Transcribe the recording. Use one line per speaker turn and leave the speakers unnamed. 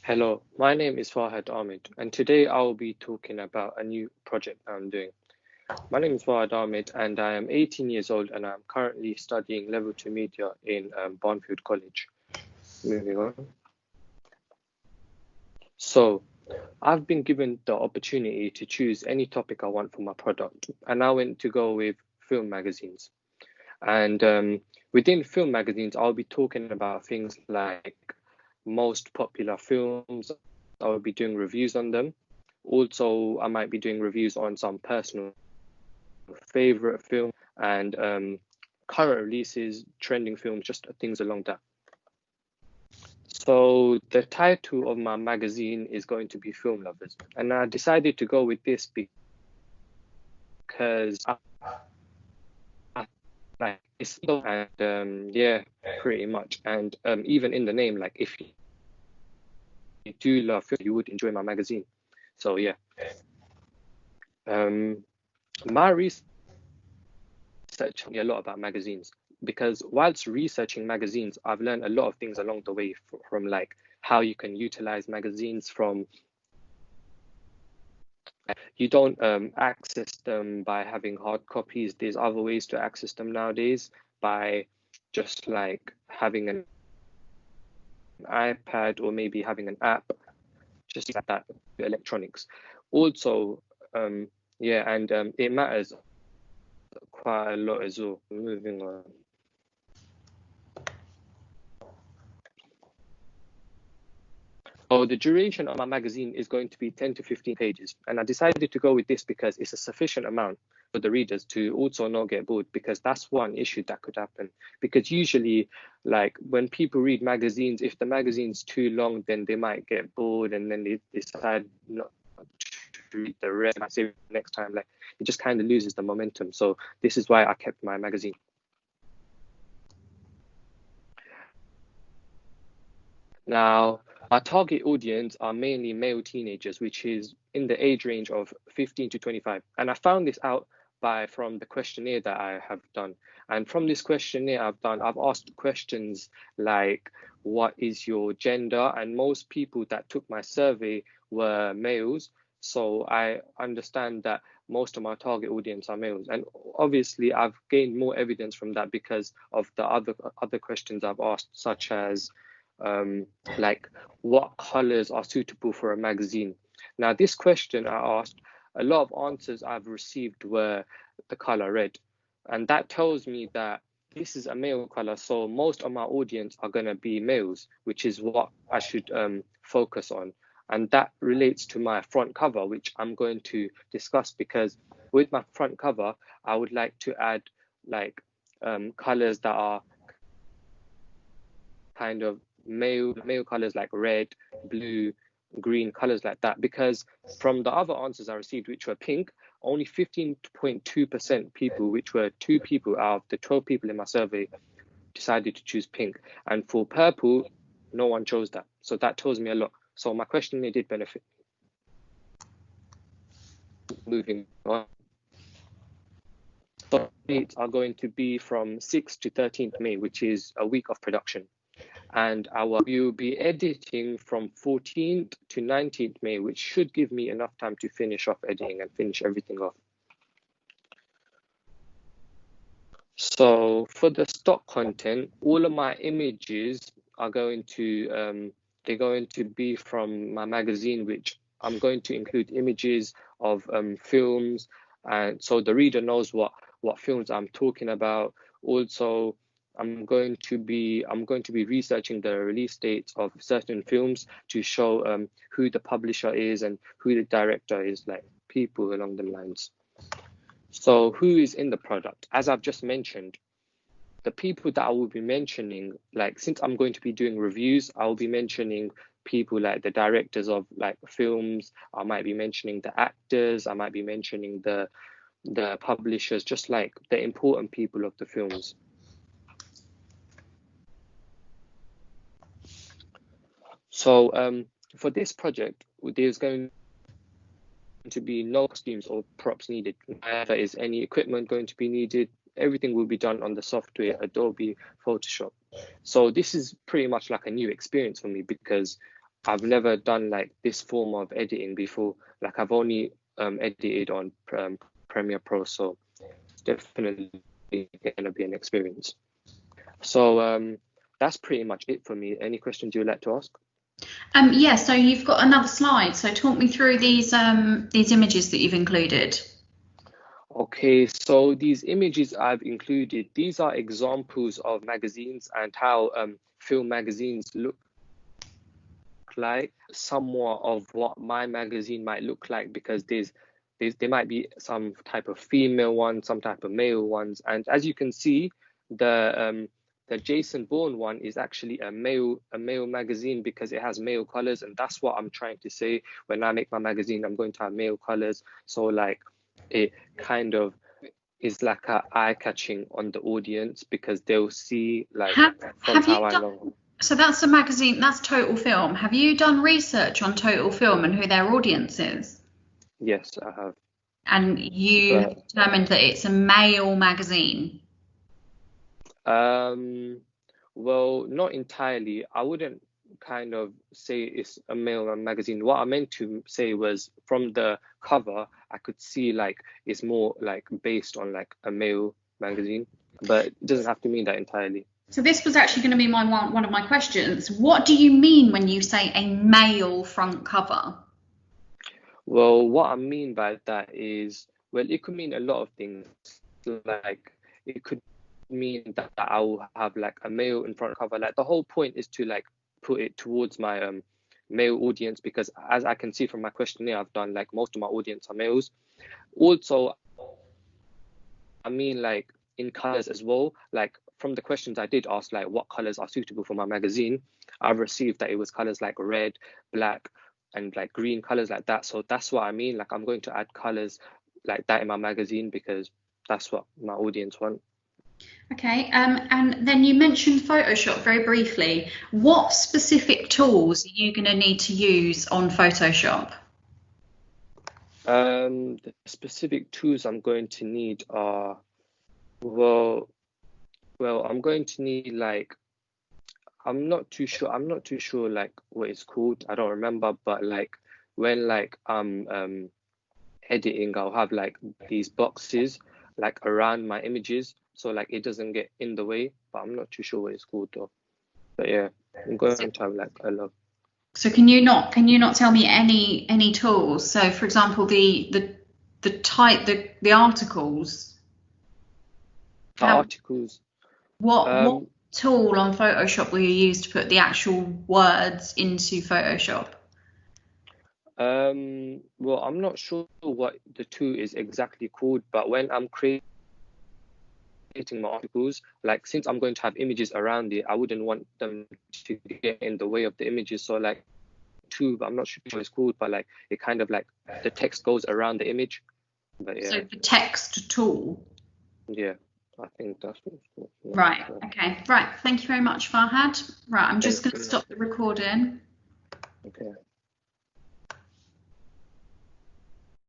Hello, my name is Farhad Ahmed, and today I will be talking about a new project I'm doing. My name is Farhad Ahmed, and I am 18 years old, and I'm currently studying Level 2 Media in Barnfield College. Moving on. So, I've been given the opportunity to choose any topic I want for my product, and I went to go with film magazines. And within film magazines, I'll be talking about things like most popular films. I'll be doing reviews on them. Also, I might be doing reviews on some personal favorite film and current releases, trending films, just things along that. So the title of my magazine is going to be Film Lovers, and I decided to go with this because I like it's and yeah, pretty much, and even in the name, like if you do love film, you would enjoy my magazine. So yeah, um, my research taught me a lot about magazines because whilst researching magazines, I've learned a lot of things along the way from like how you can utilize magazines from you don't access them by having hard copies. There's other ways to access them nowadays by just like having an iPad or maybe having an app, just like that, electronics. Also, yeah, and it matters quite a lot as well. Moving on. So the duration of my magazine is going to be 10 to 15 pages. And I decided to go with this because it's a sufficient amount for the readers to also not get bored, because that's one issue that could happen. Because usually, like when people read magazines, if the magazine's too long, then they might get bored and then they decide not to read the rest. I say next time, like it just kind of loses the momentum. So this is why I kept my magazine. Now, our target audience are mainly male teenagers, which is in the age range of 15 to 25. And I found this out by from the questionnaire that I have done. And from this questionnaire I've asked questions like, what is your gender? And most people that took my survey were males. So I understand that most of my target audience are males. And obviously I've gained more evidence from that because of the other questions I've asked, such as um, like what colors are suitable for a magazine. Now, this question I asked, a lot of answers I've received were the color red. And that tells me that this is a male color. So most of my audience are going to be males, which is what I should focus on. And that relates to my front cover, which I'm going to discuss because with my front cover, I would like to add like colors that are kind of male colors like red, blue, green, colors like that. Because from the other answers I received, which were pink, only 15.2% people, which were two people out of the 12 people in my survey, decided to choose pink. And for purple, no one chose that. So that tells me a lot. So my questionnaire did benefit. Moving on. So dates are going to be from 6th to 13th May, which is a week of production. And we will be editing from 14th to 19th May, which should give me enough time to finish off editing and finish everything off. So for the stock content, all of my images are going to they're going to be from my magazine, which I'm going to include images of films, and so the reader knows what films I'm talking about. Also, I'm going to be researching the release dates of certain films to show who the publisher is and who the director is, like people along the lines. So who is in the product? As I've just mentioned, the people that I will be mentioning, like since I'm going to be doing reviews, I will be mentioning people like the directors of like films. I might be mentioning the actors. I might be mentioning the publishers, just like the important people of the films. So for this project, there's going to be no costumes or props needed. Neither is any equipment going to be needed. Everything will be done on the software Adobe Photoshop. So this is pretty much like a new experience for me because I've never done like this form of editing before. Like I've only edited on Premiere Pro, so it's definitely gonna be an experience. So that's pretty much it for me. Any questions you'd like to ask?
Yeah, so you've got another slide. So talk me through these images that you've included.
Okay, so these images I've included, these are examples of magazines and how film magazines look like, somewhat of what my magazine might look like, because there might be some type of female ones, some type of male ones, and as you can see, the Jason Bourne one is actually a male magazine because it has male colors, and that's what I'm trying to say. When I make my magazine, I'm going to have male colors, so like it kind of is like a eye catching on the audience because they'll see like from
Have
how
you
I
done?
know.
So that's a magazine. That's Total Film. Have you done research on Total Film and who their audience is?
Yes, I have.
And you have
But
determined that it's a male magazine.
um, well, not entirely. I wouldn't kind of say it's a male magazine. What I meant to say was from the cover, I could see like it's more like based on like a male magazine, but it doesn't have to mean that entirely.
So this was actually going to be my one of my questions. What do you mean when you say a male front cover?
Well, what I mean by that is, well, it could mean a lot of things. Like, it could mean that I will have like a male in front cover. Like, the whole point is to like put it towards my male audience, because as I can see from my questionnaire, I've done like most of my audience are males. Also, I mean like in colors as well. Like from the questions I did ask, like what colors are suitable for my magazine, I've received that it was colors like red, black, and like green, colors like that. So that's what I mean. Like I'm going to add colors like that in my magazine because that's what my audience want.
Okay, and then you mentioned Photoshop very briefly. What specific tools are you going to need to use on Photoshop?
The specific tools I'm going to need are, well, I'm going to need like, I'm not too sure like what it's called. I don't remember, but like when like editing, I'll have like these boxes like around my images, so like it doesn't get in the way, but I'm not too sure what it's called though. But yeah, I'm
So,
going to have like a lot.
so can you not tell me any tools? So for example, the articles.
The
How
articles.
what
um
tool on Photoshop will you use to put the actual words into Photoshop?
well, I'm not sure what the tool is exactly called, but when I'm creating my articles, like since I'm going to have images around it, I wouldn't want them to get in the way of the images. So like tool, but I'm not sure what it's called, but like it kind of like the text goes around the image. But
So
yeah,
the text tool.
yeah, I think that's what it's called. I'm not too
Right.
sure.
Okay. Right. Thank you very much, Farhad. Right. I'm just
Thank
going to
you.
stop the recording.
Okay.